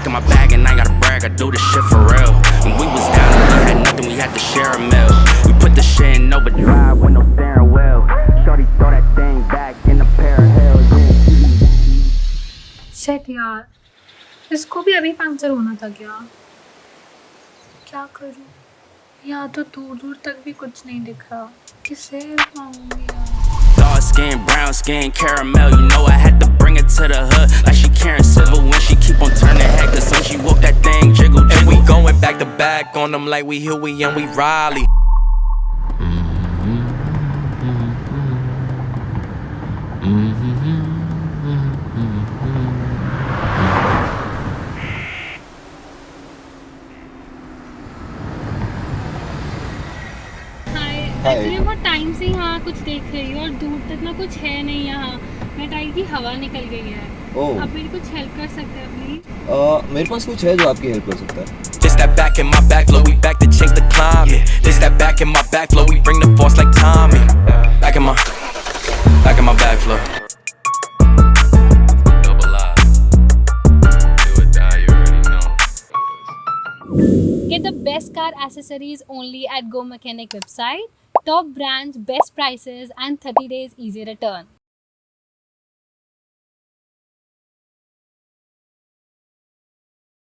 back in my bag and I gotta brag, I do this shit for real. When we was down and we had nothing, we had to share a meal. We put the shit in overdrive with no steering wheel. Shorty throw that thing back in a pair of heels. Shit यार, इसको भी अभी puncture होना था क्या करूं? यहाँ तो दूर दूर तक भी कुछ नहीं दिख रहा, किसे मांगूंगी यार? Dark skin, brown skin, caramel. You know I had to bring it to the hood like she Karen Civil when she keep on turning head. Cause when she walk that thing jiggle, jiggle. And we going back to back on them like we Huey and we Riley. Actually बहुत time से यहाँ कुछ देख रही हूँ और दूर तक ना कुछ है नहीं यहाँ। मेरे टायर की हवा निकल गई है। आप मेरी कुछ हेल्प कर सकते हैं प्लीज? मेरे पास कुछ है जो आपकी हेल्प कर सकता है। This that back in my back flow, we back to change the climate. This that back in my back flow, we bring the force like Tommy. Back in my back flow. Get the best car accessories only at GoMechanic website. Top brands, best prices and 30 days easy return.